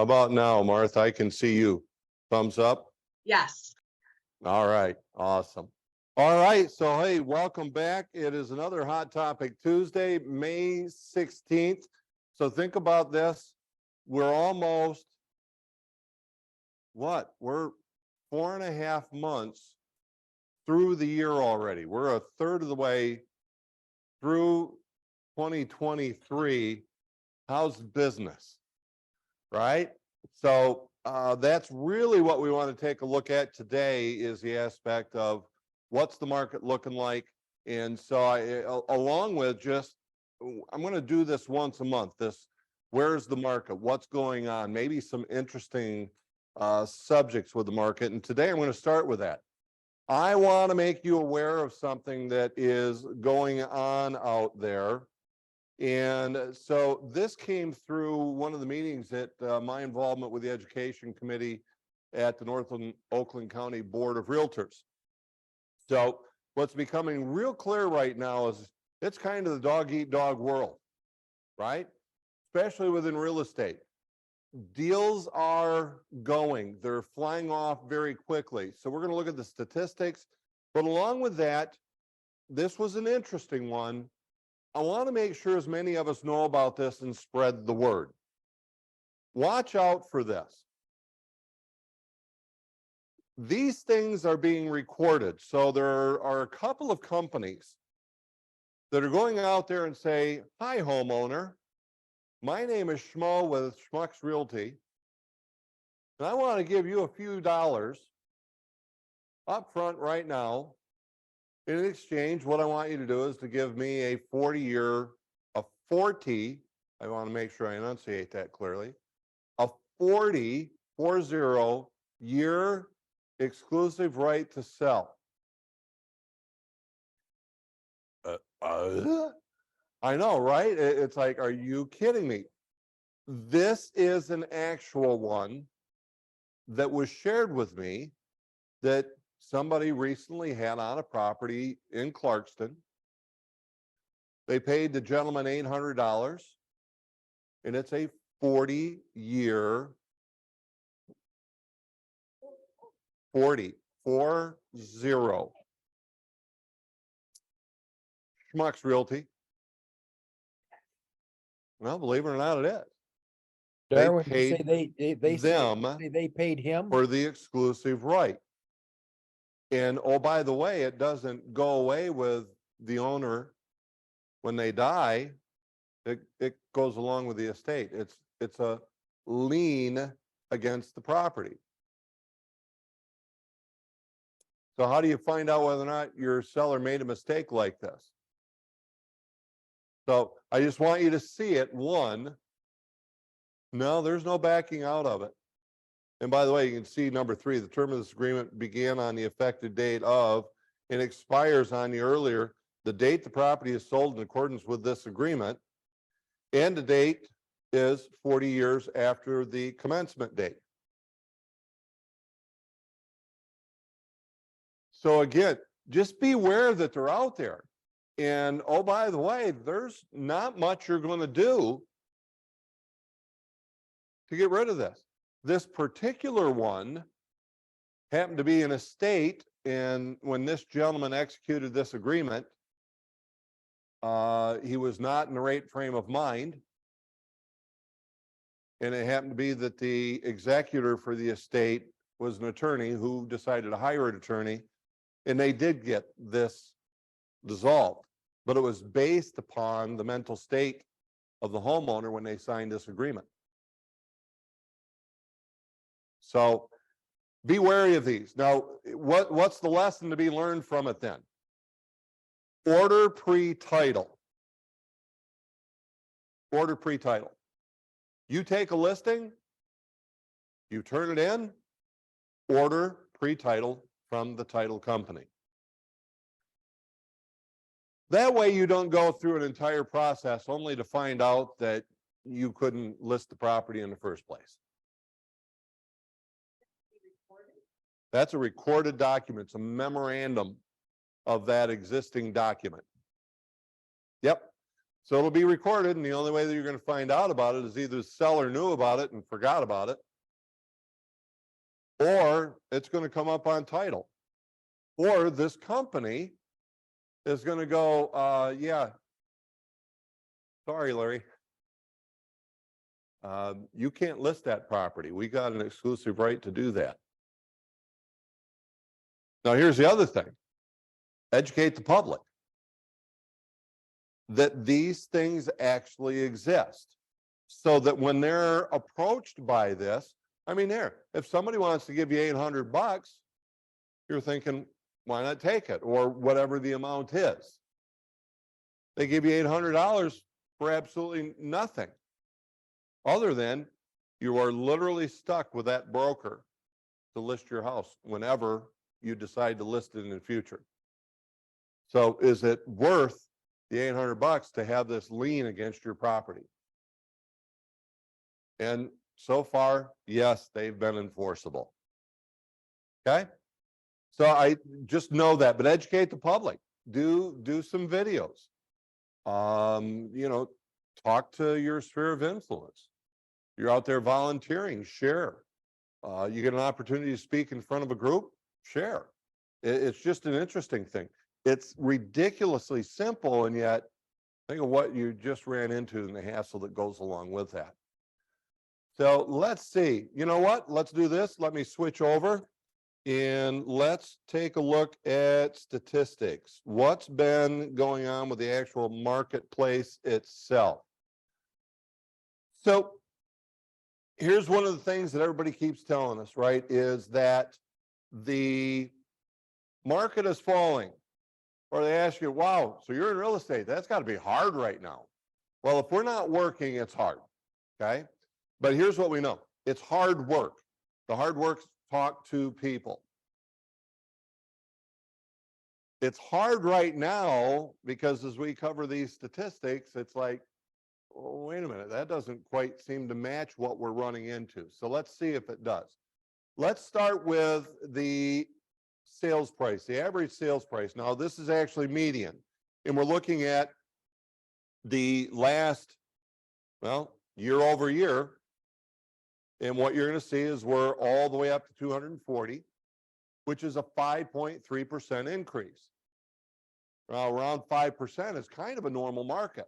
How about now, Martha? I can see you. Thumbs up. Yes. All right, awesome. All right, so hey, welcome back. It is another Hot Topic Tuesday, May 16th. So think about this. We're almost, we're 4.5 months through the year already. We're a third of the way through 2023. How's business? Right? So that's really what we want to take a look at today, is the aspect of what's the market looking like. And so along with just, I'm going to do this once a month, where's the market, what's going on, maybe some interesting subjects with the market. And today I'm going to start with that. I want to make you aware of something that is going on out there. And so this came through one of the meetings that my involvement with the Education Committee at the Northern Oakland County Board of Realtors. So what's becoming real clear right now is it's kind of the dog eat dog world, right? Especially within real estate. Deals are going, they're flying off very quickly. So we're going to look at the statistics, but along with that, this was an interesting one. I want to make sure as many of us know about this and spread the word. Watch out for this. These things are being recorded. So there are a couple of companies that are going out there and say, hi, homeowner. My name is Schmo with Schmucks Realty. And I want to give you a few dollars up front right now. In exchange, what I want you to do is to give me a 40-year, I want to make sure I enunciate that clearly, a 40-year exclusive right to sell. I know, right? It's like, are you kidding me? This is an actual one that was shared with me that somebody recently had on a property in Clarkston. They paid the gentleman $800, and it's a 40-year, 40 Schmucks Realty. Well, believe it or not, it is. Darwin, you paid say they paid him? For the exclusive right. And oh, by the way, it doesn't go away with the owner when they die. It goes along with the estate. It's a lien against the property. So how do you find out whether or not your seller made a mistake like this? So I just want you to see it. One, no, there's no backing out of it. And by the way, you can see number 3, the term of this agreement began on the effective date of and expires on the date the property is sold in accordance with this agreement, and the date is 40 years after the commencement date. So again, just be aware that they're out there. And oh, by the way, there's not much you're going to do to get rid of this. This particular one happened to be an estate, and when this gentleman executed this agreement, he was not in the right frame of mind. And it happened to be that the executor for the estate was an attorney who decided to hire an attorney, and they did get this dissolved. But it was based upon the mental state of the homeowner when they signed this agreement. So be wary of these. Now, what's the lesson to be learned from it then? Order pre-title. Order pre-title. You take a listing, you turn it in, order pre-title from the title company. That way you don't go through an entire process only to find out that you couldn't list the property in the first place. That's a recorded document. It's a memorandum of that existing document. Yep. So it'll be recorded, and the only way that you're going to find out about it is either the seller knew about it and forgot about it, or it's going to come up on title, or this company is going to go, yeah, sorry, Larry. You can't list that property. We got an exclusive right to do that. Now, here's the other thing. Educate the public that these things actually exist, so that when they're approached by this, I mean, if somebody wants to give you $800, you're thinking, why not take it? Or whatever the amount is. They give you $800 for absolutely nothing, other than you are literally stuck with that broker to list your house whenever you decide to list it in the future. So is it worth the $800 to have this lien against your property? And so far, yes, they've been enforceable. Okay. So I just know that, but educate the public, do some videos. You know, talk to your sphere of influence. You're out there volunteering, share. You get an opportunity to speak in front of a group, share. It's just an interesting thing. It's ridiculously simple, and yet think of what you just ran into and the hassle that goes along with that. So let's see, you know what? Let's do this. Let me switch over and let's take a look at statistics. What's been going on with the actual marketplace itself? So here's one of the things that everybody keeps telling us, right? Is that the market is falling. Or they ask you, wow, so you're in real estate. That's got to be hard right now. Well, if we're not working, it's hard. Okay. But here's what we know. It's hard work. The hard work, talk to people. It's hard right now because as we cover these statistics, it's like, oh, wait a minute, that doesn't quite seem to match what we're running into. So let's see if it does. Let's start with the sales price, the average sales price. Now, this is actually median, and we're looking at the last, well, year over year. And what you're going to see is we're all the way up to 240, which is a 5.3% increase. Now, around 5% is kind of a normal market.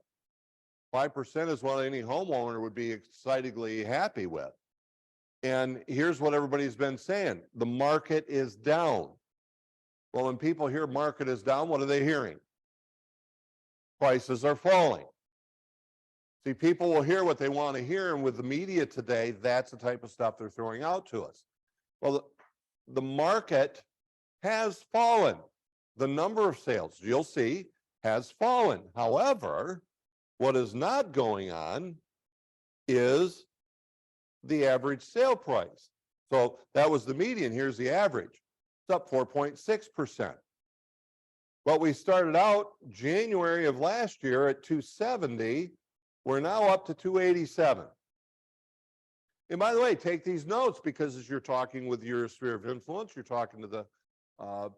5% is what any homeowner would be excitedly happy with. And here's what everybody's been saying. The market is down. Well, when people hear market is down, what are they hearing? Prices are falling. See, people will hear what they want to hear, and with the media today, that's the type of stuff they're throwing out to us. Well, the market has fallen. The number of sales, you'll see, has fallen. However, what is not going on is the average sale price. So that was the median. Here's the average. It's up 4.6%. But we started out January of last year at 270. We're now up to 287. And by the way, take these notes, because as you're talking with your sphere of influence, you're talking to the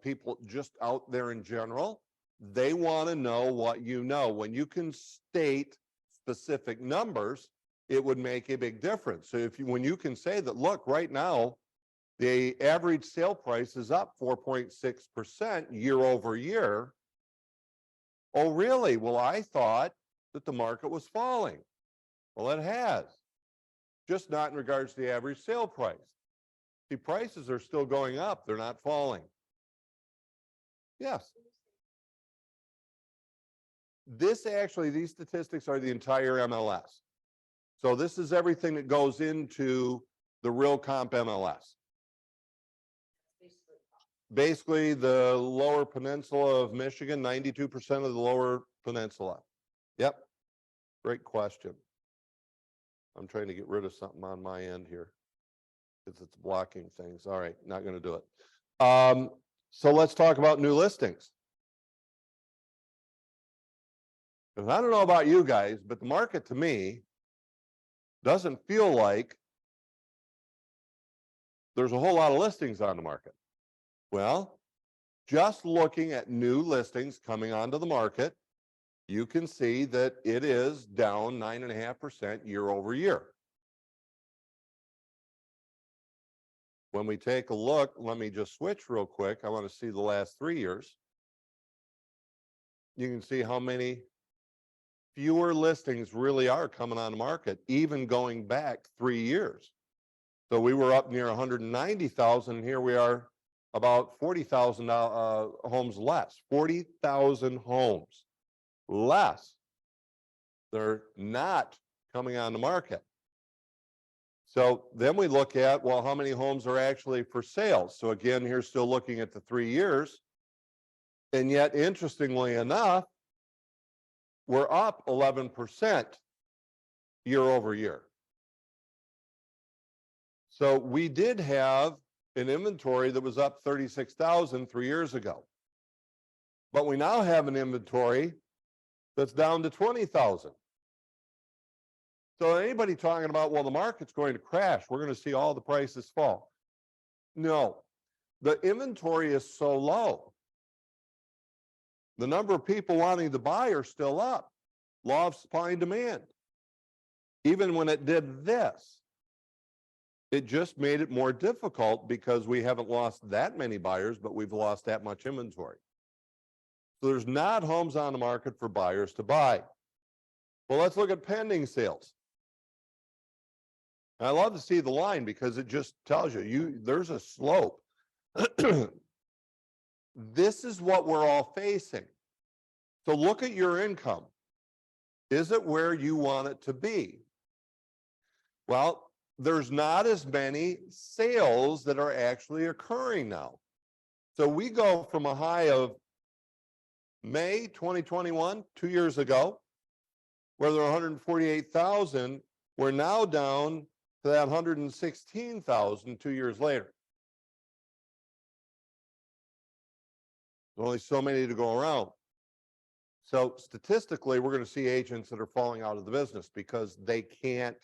people just out there in general, they want to know what you know. When you can state specific numbers, it would make a big difference. So when you can say that, look, right now, the average sale price is up 4.6% year over year. Oh, really? Well, I thought that the market was falling. Well, it has, just not in regards to the average sale price. See, prices are still going up. They're not falling. Yes. These statistics are the entire MLS. So this is everything that goes into the Real Comp MLS. Basically, the lower peninsula of Michigan, 92% of the lower peninsula. Yep. Great question. I'm trying to get rid of something on my end here because it's blocking things. All right, not going to do it. So let's talk about new listings. Because I don't know about you guys, but the market to me doesn't feel like there's a whole lot of listings on the market. Well, just looking at new listings coming onto the market, you can see that it is down 9.5% year over year. When we take a look, let me just switch real quick. I want to see the last 3 years. You can see how many fewer listings really are coming on the market, even going back 3 years. So we were up near 190,000. Here we are about 40,000 homes less, 40,000 homes less. They're not coming on the market. So then we look at, well, how many homes are actually for sale? So again, here's still looking at the 3 years. And yet, interestingly enough, we're up 11% year over year. So we did have an inventory that was up 36,000 3 years ago. But we now have an inventory that's down to 20,000. So anybody talking about, well, the market's going to crash, we're going to see all the prices fall. No, the inventory is so low. The number of people wanting to buy are still up. Law of supply and demand. Even when it did this, it just made it more difficult because we haven't lost that many buyers, but we've lost that much inventory. So there's not homes on the market for buyers to buy. Well, let's look at pending sales. I love to see the line because it just tells you, there's a slope. This is what we're all facing. So look at your income. Is it where you want it to be? Well, there's not as many sales that are actually occurring now. So we go from a high of May 2021, 2 years ago, where there were 148,000, we're now down to that 116,000 2 years later. There's only so many to go around. So statistically, we're going to see agents that are falling out of the business because they can't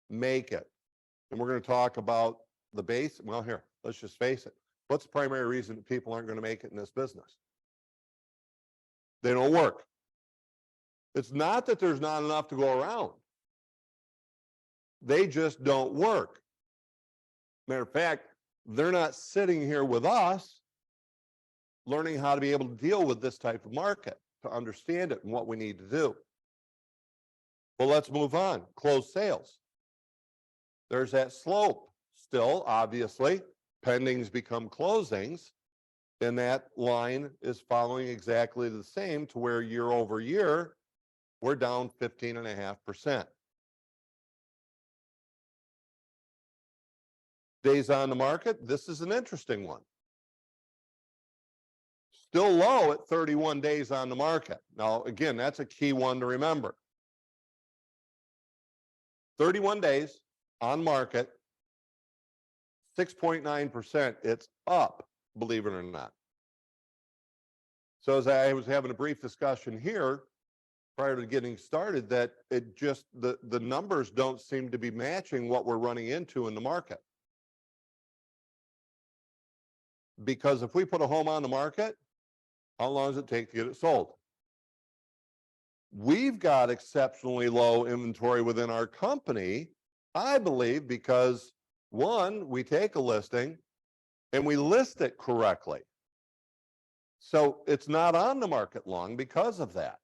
make it. And we're going to talk about the base. Well, here, let's just face it. What's the primary reason that people aren't going to make it in this business? They don't work. It's not that there's not enough to go around. They just don't work. Matter of fact, they're not sitting here with us learning how to be able to deal with this type of market, to understand it and what we need to do. Well, let's move on. Closed sales. There's that slope still, obviously. Pendings become closings, and that line is following exactly the same to where year over year, we're down 15.5%. Days on the market, this is an interesting one. Still low at 31 days on the market. Now, again, that's a key one to remember. 31 days on market, 6.9%. It's up, believe it or not. So as I was having a brief discussion here prior to getting started, that it just, the numbers don't seem to be matching what we're running into in the market. Because if we put a home on the market, how long does it take to get it sold? We've got exceptionally low inventory within our company, I believe, because one, we take a listing and we list it correctly. So it's not on the market long because of that.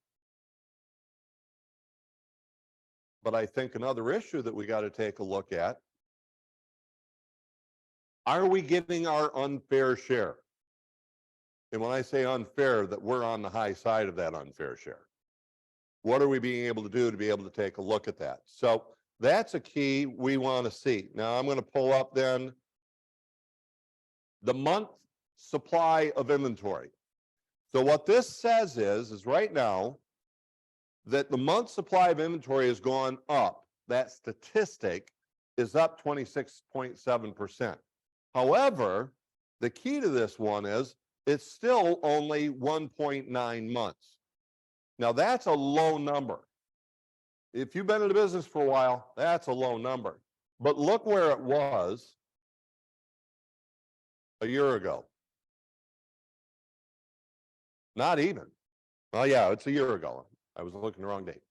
But I think another issue that we got to take a look at, are we getting our unfair share? And when I say unfair, that we're on the high side of that unfair share. What are we being able to do to be able to take a look at that? So that's a key we want to see. Now I'm going to pull up then the month supply of inventory. So what this says is right now that the month supply of inventory has gone up. That statistic is up 26.7%. However, the key to this one is it's still only 1.9 months. Now that's a low number. If you've been in the business for a while, that's a low number. But look where it was a year ago. Not even. Well, yeah, it's a year ago. I was looking the wrong date.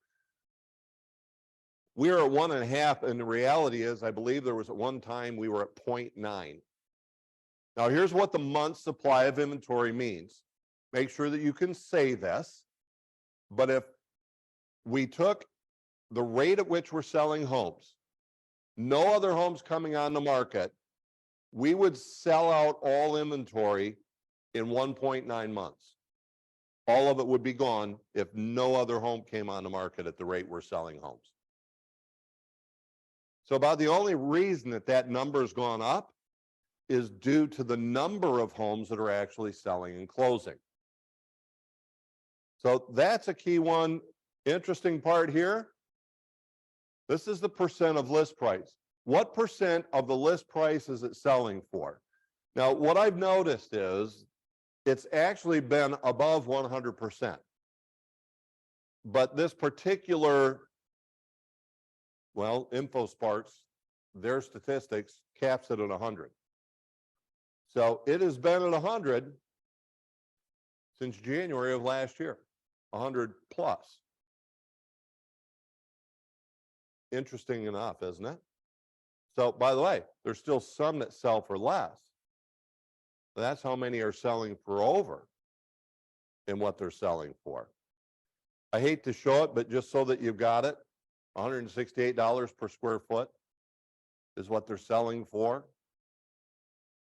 We are at 1.5, and the reality is, I believe there was at one time we were at 0.9. Now, here's what the month supply of inventory means. Make sure that you can say this, but if we took the rate at which we're selling homes, no other homes coming on the market, we would sell out all inventory in 1.9 months. All of it would be gone if no other home came on the market at the rate we're selling homes. So about the only reason that that number has gone up is due to the number of homes that are actually selling and closing. So that's a key one. Interesting part here. This is the percent of list price. What percent of the list price is it selling for? Now, what I've noticed is it's actually been above 100%. But this particular, well, InfoSparks, their statistics caps it at 100. So it has been at 100 since January of last year, 100 plus. Interesting enough, isn't it? So, by the way, there's still some that sell for less. That's how many are selling for over in what they're selling for. I hate to show it, but just so that you've got it, $168 per square foot is what they're selling for.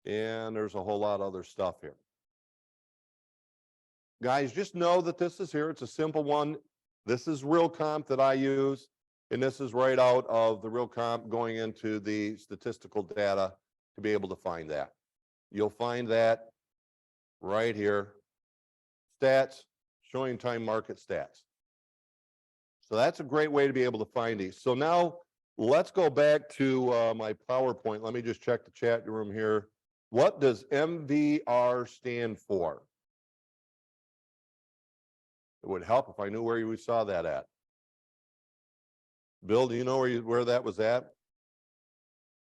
And there's a whole lot of other stuff here. Guys, just know that this is here. It's a simple one. This is Real Comp that I use. And this is right out of the Real Comp going into the statistical data to be able to find that. You'll find that right here. Stats, showing time market stats. So that's a great way to be able to find these. So now let's go back to my PowerPoint. Let me just check the chat room here. What does MVR stand for? It would help if I knew where we saw that at. Bill, do you know where that was at?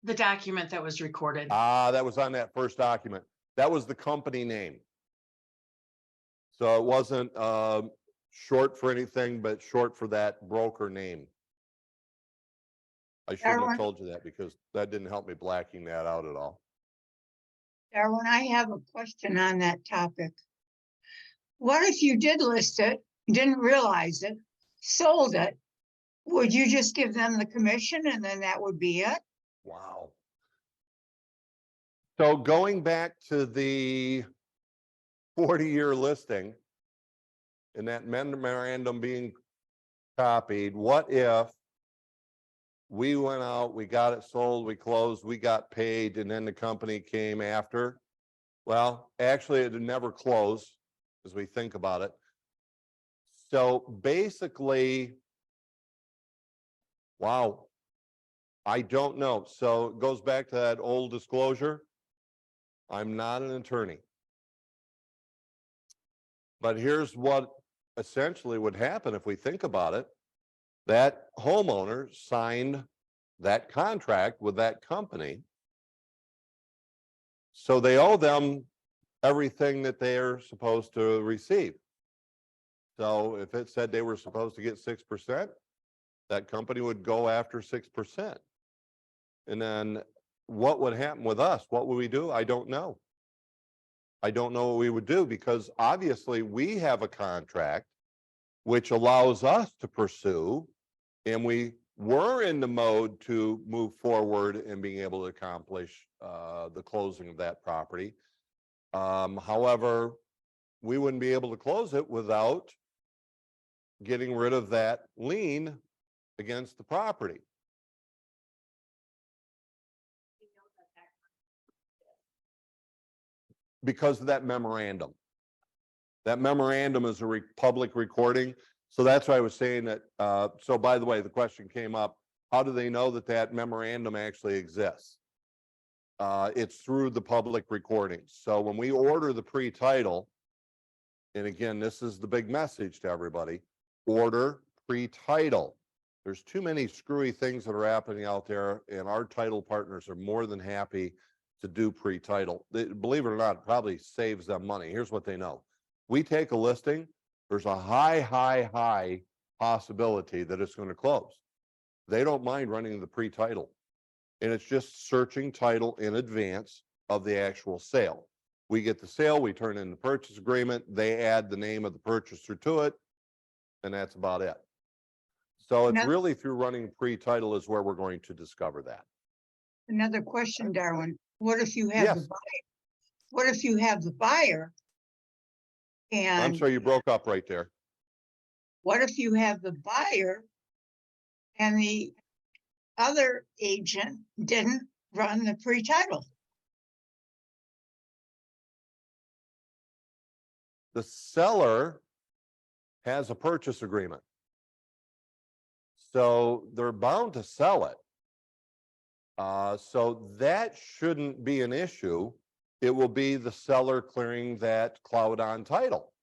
The document that was recorded. That was on that first document. That was the company name. So it wasn't short for anything, but short for that broker name. I shouldn't have told you that because that didn't help me blacking that out at all. Darwin, I have a question on that topic. What if you did list it, didn't realize it, sold it? Would you just give them the commission and then that would be it? Wow. So going back to the 40-year listing and that memorandum being copied, what if we went out, we got it sold, we closed, we got paid, and then the company came after? Well, actually, it would never close as we think about it. So basically, wow, I don't know. So it goes back to that old disclosure. I'm not an attorney. But here's what essentially would happen if we think about it. That homeowner signed that contract with that company. So they owe them everything that they're supposed to receive. So if it said they were supposed to get 6%, that company would go after 6%. And then what would happen with us? What would we do? I don't know. I don't know what we would do because obviously we have a contract which allows us to pursue, and we were in the mode to move forward and being able to accomplish the closing of that property. However, we wouldn't be able to close it without getting rid of that lien against the property. Because of that memorandum. That memorandum is a public recording. So that's why I was saying that. So by the way, the question came up, how do they know that that memorandum actually exists? It's through the public recordings. So when we order the pre-title, and again, this is the big message to everybody, order pre-title. There's too many screwy things that are happening out there, and our title partners are more than happy to do pre-title. Believe it or not, it probably saves them money. Here's what they know. We take a listing, there's a high possibility that it's going to close. They don't mind running the pre-title. And it's just searching title in advance of the actual sale. We get the sale, we turn in the purchase agreement, they add the name of the purchaser to it, and that's about it. So it's Now- really through running pre-title is where we're going to discover that. Another question, Darwin. What if you have the Yes. buyer? What if you have the buyer? I'm And sorry, you broke up right there. what if you have the buyer and the other agent didn't run the pre-title? The seller has a purchase agreement. So they're bound to sell it. So that shouldn't be an issue. It will be the seller clearing that cloud on title.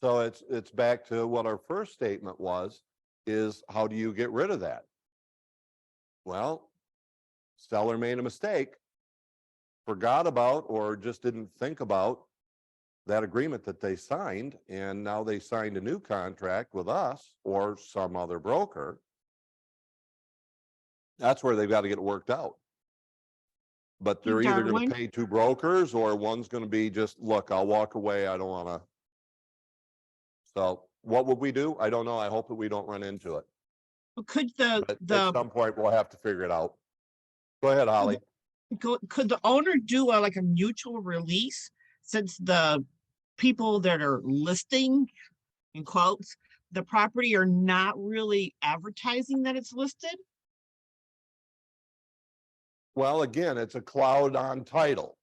So it's back to what our first statement was, is how do you get rid of that? Well, seller made a mistake, forgot about, or just didn't think about that agreement that they signed, and now they signed a new contract with us or some other broker. That's where they've got to get it worked out. But they're either going Darwin? to pay two brokers, or one's going to be just, look, I'll walk away. I don't want to. So what would we do? I don't know. I hope that we don't run into it. Could But at the, some point, we'll have to figure it out. Go ahead, Holly. could the owner do like a mutual release, since the people that are listing, in quotes, the property are not really advertising that it's listed? Well, again, it's a cloud on title.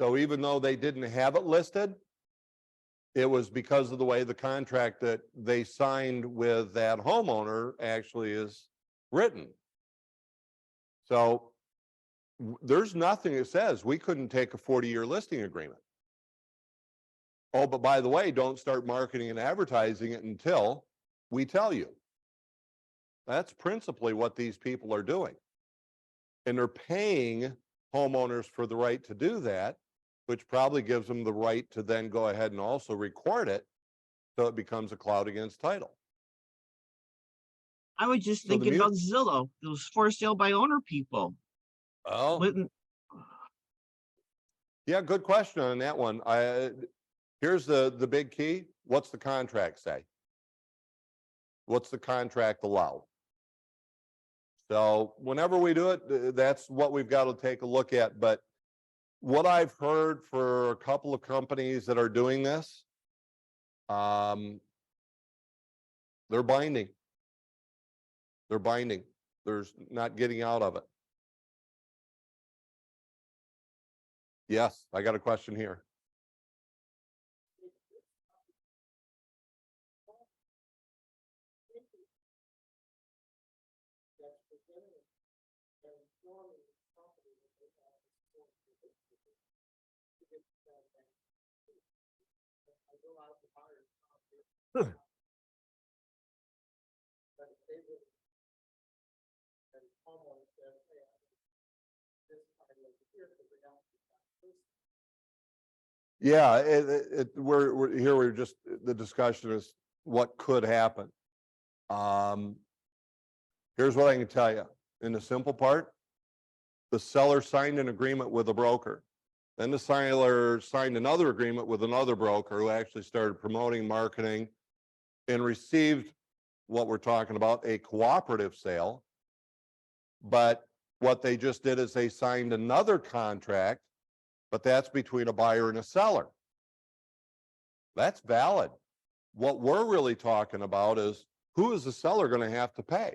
So even though they didn't have it listed, it was because of the way the contract that they signed with that homeowner actually is written. So there's nothing that says we couldn't take a 40-year listing agreement. Oh, but by the way, don't start marketing and advertising it until we tell you. That's principally what these people are doing. And they're paying homeowners for the right to do that, which probably gives them the right to then go ahead and also record it, so it becomes a cloud against title. I was just So the thinking about Zillow, those for sale by owner people. Oh, Wouldn't, yeah, good question on that one. Here's the big key. What's the contract say? What's the contract allow? So whenever we do it, that's what we've got to take a look at. But what I've heard for a couple of companies that are doing this, they're binding. They're binding. There's not getting out of it. Yes, I got a question here. Yeah, we're here. We're just, the discussion is what could happen. Here's what I can tell you. In the simple part, the seller signed an agreement with a broker. Then the seller signed another agreement with another broker who actually started promoting, marketing, and received what we're talking about, a cooperative sale. But what they just did is they signed another contract, but that's between a buyer and a seller. That's valid. What we're really talking about is, who is the seller going to have to pay?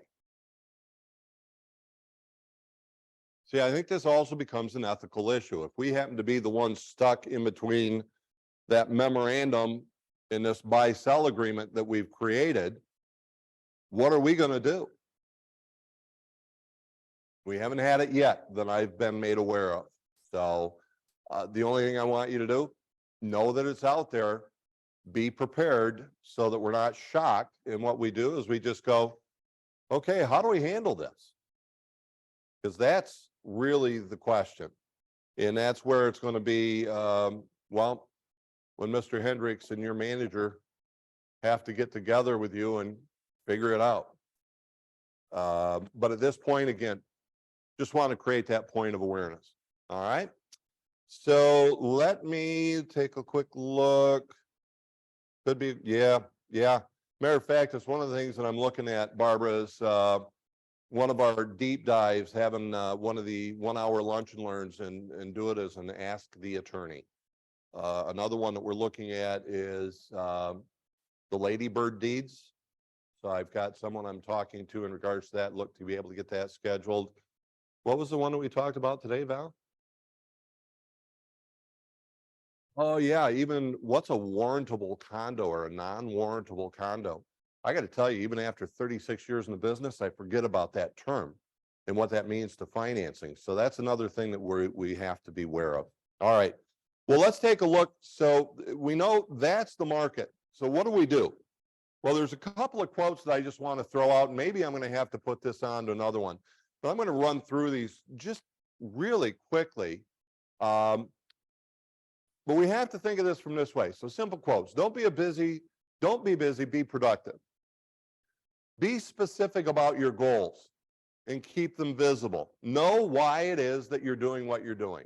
See, I think this also becomes an ethical issue. If we happen to be the ones stuck in between that memorandum in this buy-sell agreement that we've created, what are we going to do? We haven't had it yet that I've been made aware of. So the only thing I want you to do, know that it's out there, be prepared so that we're not shocked. And what we do is we just go, okay, how do we handle this? Because that's really the question. And that's where it's going to be, well, when Mr. Hendricks and your manager have to get together with you and figure it out. But at this point, again, just want to create that point of awareness. All right. So let me take a quick look. Could be, yeah. Matter of fact, it's one of the things that I'm looking at, Barbara, is one of our deep dives, having one of the 1 hour lunch and learns and do it as an Ask the Attorney. Another one that we're looking at is the Lady Bird deeds. So I've got someone I'm talking to in regards to that, look to be able to get that scheduled. What was the one that we talked about today, Val? Oh yeah, even what's a warrantable condo or a non-warrantable condo? I got to tell you, even after 36 years in the business, I forget about that term and what that means to financing. So that's another thing that we have to be aware of. All right. Well, let's take a look. So we know that's the market. So what do? Well, there's a couple of quotes that I just want to throw out. Maybe I'm going to have to put this on to another one, but I'm going to run through these just really quickly. But we have to think of this from this way. So simple quotes. Don't be busy, be productive. Be specific about your goals and keep them visible. Know why it is that you're doing what you're doing.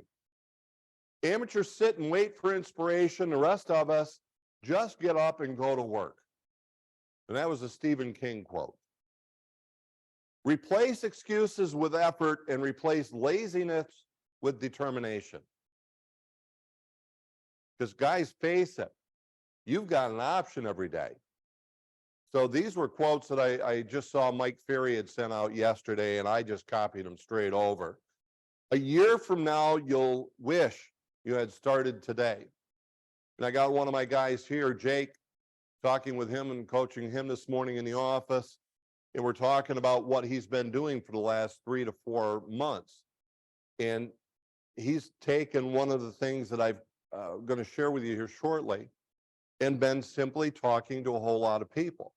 Amateurs sit and wait for inspiration. The rest of us just get up and go to work. And that was a Stephen King quote. Replace excuses with effort and replace laziness with determination. Because guys, face it, you've got an option every day. So these were quotes that I just saw Mike Ferry had sent out yesterday, and I just copied them straight over. A year from now, you'll wish you had started today. And I got one of my guys here, Jake, talking with him and coaching him this morning in the office. And we're talking about what he's been doing for the last 3 to 4 months. And he's taken one of the things that I'm going to share with you here shortly and been simply talking to a whole lot of people.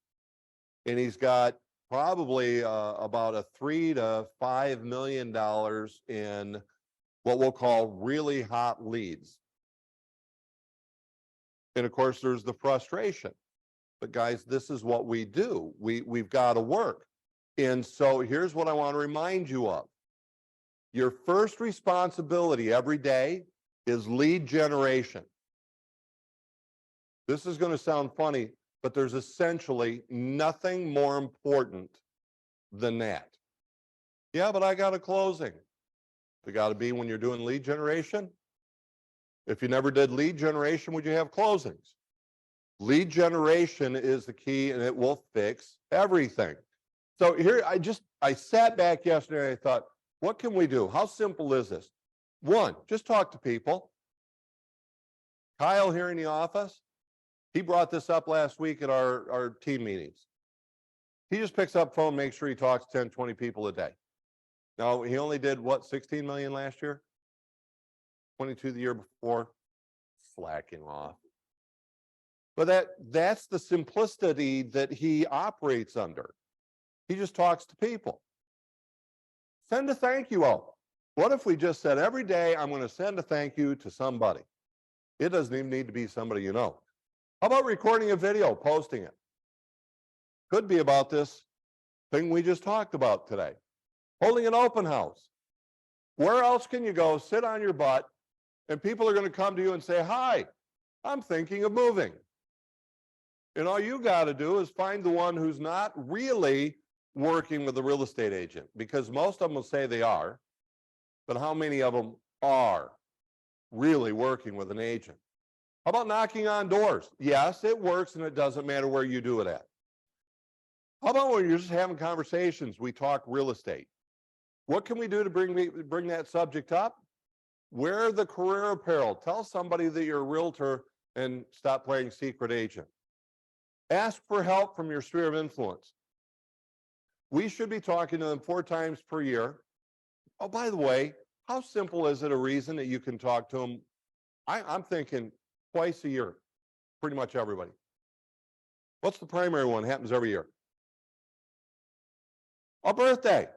And he's got probably about a $3 to $5 million in what we'll call really hot leads. And of course, there's the frustration. But guys, this is what we do. We've got to work. And so here's what I want to remind you of. Your first responsibility every day is lead generation. This is going to sound funny, but there's essentially nothing more important than that. Yeah, but I got a closing. It got to be when you're doing lead generation. If you never did lead generation, would you have closings? Lead generation is the key, and it will fix everything. So here, I sat back yesterday and I thought, what can we do? How simple is this? One, just talk to people. Kyle here in the office, he brought this up last week at our team meetings. He just picks up phone, makes sure he talks to 10, 20 people a day. Now, he only did what, 16 million last year? 22 the year before? Slacking off. But that's the simplicity that he operates under. He just talks to people. Send a thank you out. What if we just said every day, I'm going to send a thank you to somebody? It doesn't even need to be somebody you know. How about recording a video, posting it? Could be about this thing we just talked about today. Holding an open house. Where else can you go, sit on your butt, and people are going to come to you and say, hi, I'm thinking of moving. And all you got to do is find the one who's not really working with a real estate agent, because most of them will say they are, but how many of them are really working with an agent? How about knocking on doors? Yes, it works, and it doesn't matter where you do it at. How about when you're just having conversations, we talk real estate? What can we do to bring that subject up? Wear the career apparel. Tell somebody that you're a realtor and stop playing secret agent. Ask for help from your sphere of influence. We should be talking to them 4 times per year. Oh, by the way, how simple is it a reason that you can talk to them? I'm thinking twice a year, pretty much everybody. What's the primary one? Happens every year. A birthday.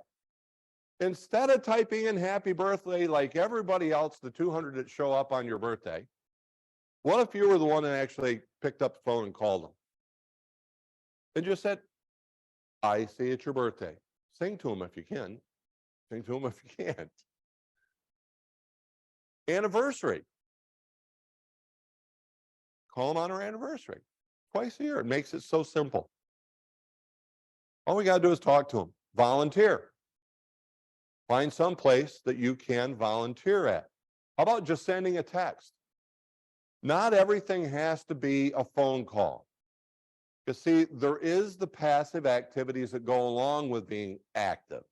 Instead of typing in happy birthday like everybody else, the 200 that show up on your birthday, What if you were the one that actually picked up the phone and called them? And just said, I see it's your birthday. Sing to them if you can. Sing to them if you can't. Anniversary. Call them on our anniversary. Twice a year. It makes it so simple. All we got to do is talk to them. Volunteer. Find some place that you can volunteer at. How about just sending a text? Not everything has to be a phone call. You see, there is the passive activities that go along with being active.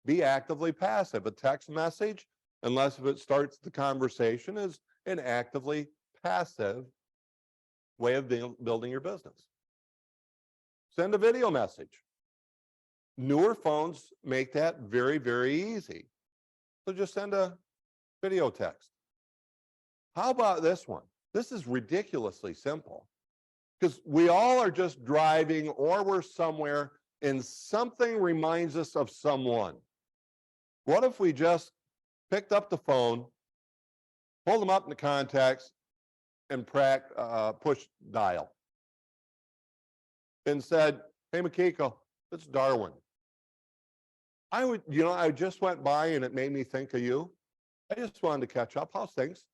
Be actively passive. A text message, unless if it starts the conversation, is an actively passive way of building your business. Send a video message. Newer phones make that very, very easy. So just send a video text. How about this one? This is ridiculously simple because we all are just driving or we're somewhere and something reminds us of someone. What if we just picked up the phone, pulled them up in the contacts, and push dial and said, hey, Makiko, it's Darwin. I just went by and it made me think of you. I just wanted to catch up. How's things?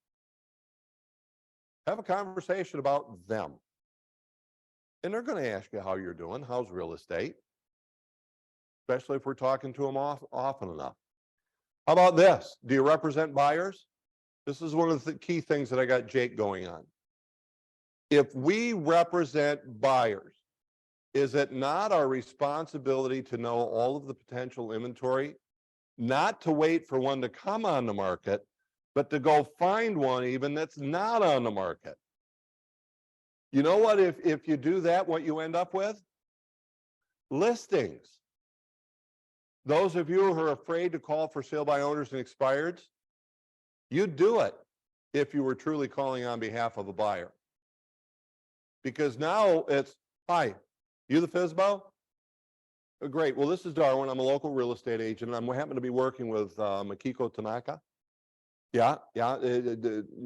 Have a conversation about them. And they're going to ask you how you're doing. How's real estate? Especially if we're talking to them often enough. How about this? Do you represent buyers? This is one of the key things that I got Jake going on. If we represent buyers, is it not our responsibility to know all of the potential inventory, not to wait for one to come on the market, but to go find one even that's not on the market? You know what, if you do that, what you end up with? Listings. Those of you who are afraid to call for sale by owners and expireds, you'd do it if you were truly calling on behalf of a buyer. Because now it's, hi, you the FSBO? Oh, great. Well, this is Darwin. I'm a local real estate agent. I happen to be working with Makiko Tanaka. Yeah.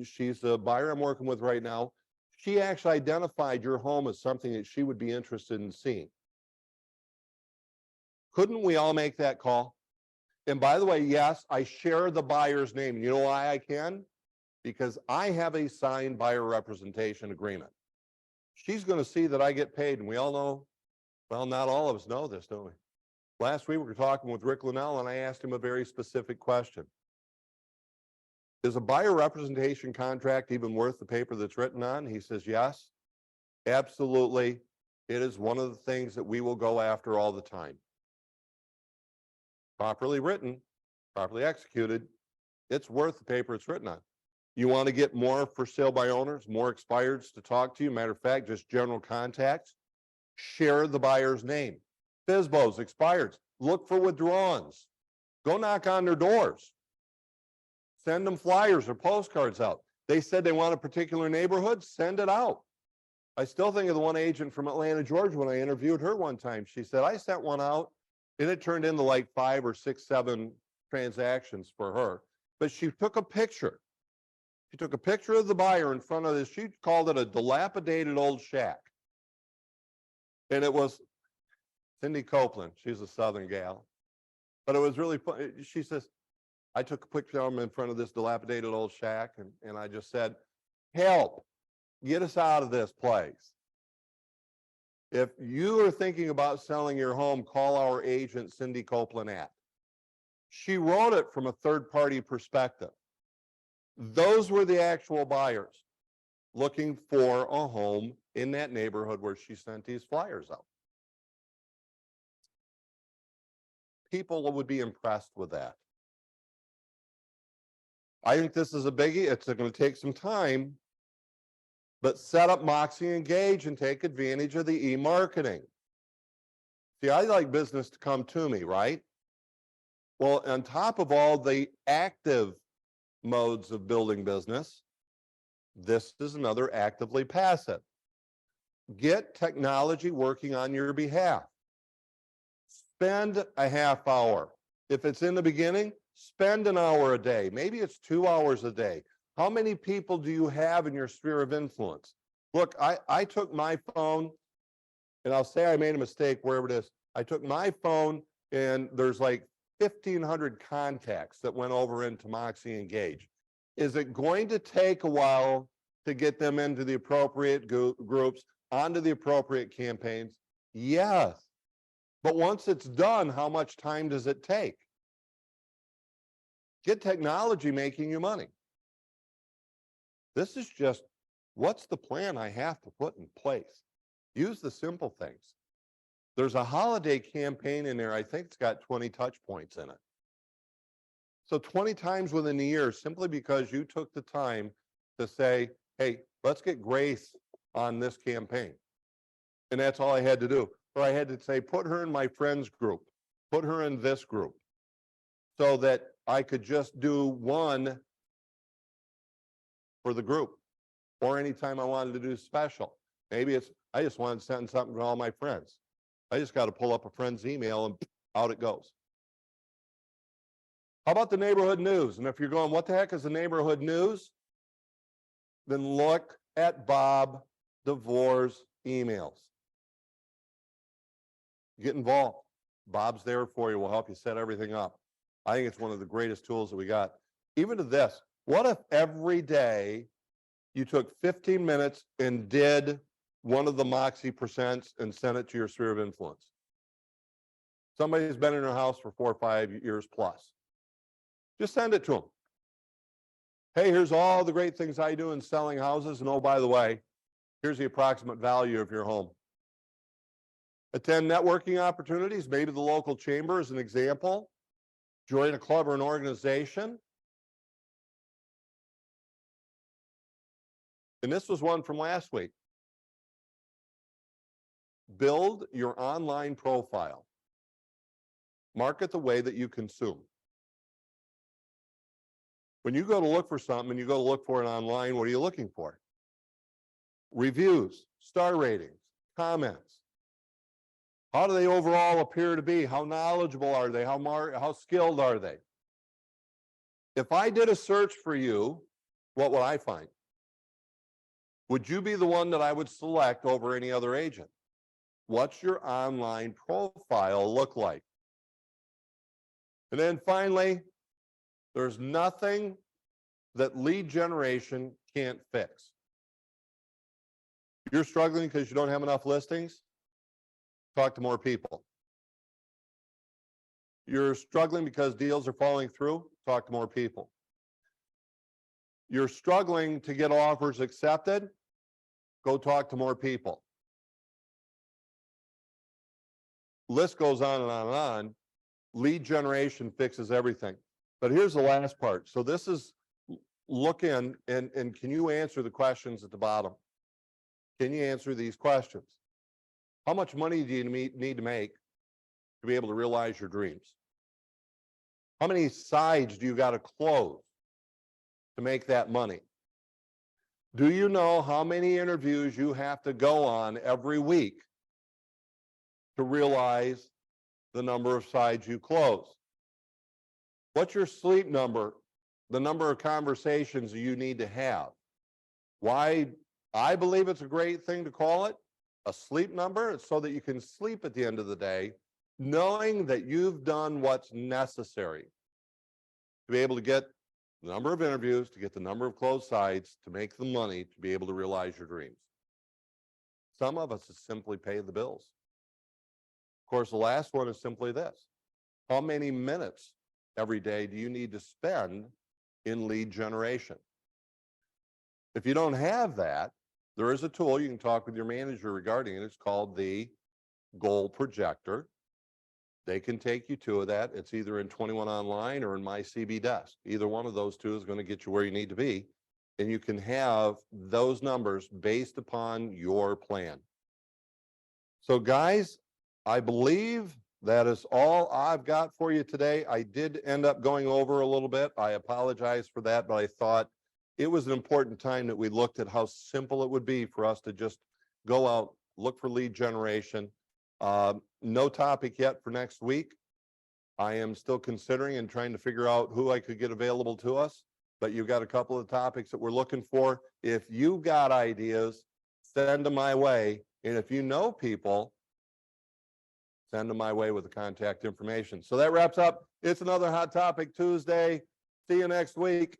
She's the buyer I'm working with right now. She actually identified your home as something that she would be interested in seeing. Couldn't we all make that call? And by the way, yes, I share the buyer's name. And you know why I can? Because I have a signed buyer representation agreement. She's going to see that I get paid. And we all know, well, not all of us know this, don't we? Last week, we were talking with Rick Linnell, and I asked him a very specific question. Is a buyer representation contract even worth the paper that's written on? He says, yes, absolutely. It is one of the things that we will go after all the time. Properly written, properly executed, it's worth the paper it's written on. You want to get more for sale by owners, more expireds to talk to you? Matter of fact, just general contacts. Share the buyer's name. FSBOs, expireds, look for withdrawals. Go knock on their doors. Send them flyers or postcards out. They said they want a particular neighborhood, send it out. I still think of the one agent from Atlanta, Georgia, when I interviewed her one time. She said, I sent one out and it turned into like 5 or 6, 7 transactions for her. But she took a picture. She took a picture of the buyer in front of this. She called it a dilapidated old shack. And it was Cindy Copeland. She's a Southern gal. But it was really fun. She says, I took a picture of them in front of this dilapidated old shack. And I just said, help, get us out of this place. If you are thinking about selling your home, call our agent, Cindy Copeland at. She wrote it from a third-party perspective. Those were the actual buyers looking for a home in that neighborhood where she sent these flyers out. People would be impressed with that. I think this is a biggie. It's going to take some time, but set up Moxie Engage and take advantage of the e-marketing. See, I like business to come to me, right? Well, on top of all the active modes of building business, this is another actively passive. Get technology working on your behalf. Spend a half hour. If it's in the beginning, spend an hour a day. Maybe it's 2 hours a day. How many people do you have in your sphere of influence? Look, I took my phone, and I'll say I made a mistake wherever it is. I took my phone and there's like 1,500 contacts that went over into Moxie Engage. Is it going to take a while to get them into the appropriate groups, onto the appropriate campaigns? Yes. But once it's done, how much time does it take? Get technology making you money. This is just, what's the plan I have to put in place? Use the simple things. There's a holiday campaign in there. I think it's got 20 touch points in it. So 20 times within a year, simply because you took the time to say, hey, let's get Grace on this campaign. And that's all I had to do. Or I had to say, put her in my friends group, put her in this group, so that I could just do one for the group. Or anytime I wanted to do special. Maybe it's, I just wanted to send something to all my friends. I just got to pull up a friend's email and out it goes. How about the neighborhood news? And if you're going, what the heck is the neighborhood news? Then look at Bob DeVore's emails. Get involved. Bob's there for you. We'll help you set everything up. I think it's one of the greatest tools that we got. Even to this, what if every day you took 15 minutes and did one of the Moxie percents and sent it to your sphere of influence? Somebody's been in their house for 4 or 5 years plus. Just send it to them. Hey, here's all the great things I do in selling houses. And oh, by the way, here's the approximate value of your home. Attend networking opportunities, maybe the local chamber is an example. Join a club or an organization. And this was one from last week. Build your online profile. Market the way that you consume. When you go to look for something and you go to look for it online, what are you looking for? Reviews, star ratings, comments. How do they overall appear to be? How knowledgeable are they? How skilled are they? If I did a search for you, what would I find? Would you be the one that I would select over any other agent? What's your online profile look like? And then finally, there's nothing that lead generation can't fix. You're struggling because you don't have enough listings? Talk to more people. You're struggling because deals are falling through? Talk to more people. You're struggling to get offers accepted? Go talk to more people. List goes on and on and on. Lead generation fixes everything. But here's the last part. So this is look in and can you answer the questions at the bottom? Can you answer these questions? How much money do you need to make to be able to realize your dreams? How many sides do you got to close to make that money? Do you know how many interviews you have to go on every week to realize the number of sides you close? What's your sleep number, the number of conversations you need to have? Why I believe it's a great thing to call it a sleep number. It's so that you can sleep at the end of the day, knowing that you've done what's necessary to be able to get the number of interviews, to get the number of closed sides, to make the money, to be able to realize your dreams. Some of us is simply pay the bills. Of course, the last one is simply this. How many minutes every day do you need to spend in lead generation? If you don't have that, there is a tool you can talk with your manager regarding it. It's called the Goal Projector. They can take you to that. It's either in 21 Online or in My CB Desk. Either one of those two is going to get you where you need to be. And you can have those numbers based upon your plan. So guys, I believe that is all I've got for you today. I did end up going over a little bit. I apologize for that, but I thought it was an important time that we looked at how simple it would be for us to just go out, look for lead generation. No topic yet for next week. I am still considering and trying to figure out who I could get available to us. but you've got a couple of topics that we're looking for. If you've got ideas, send them my way. And if you know people, send them my way with the contact information. So that wraps up. It's another Hot Topic Tuesday. See you next week.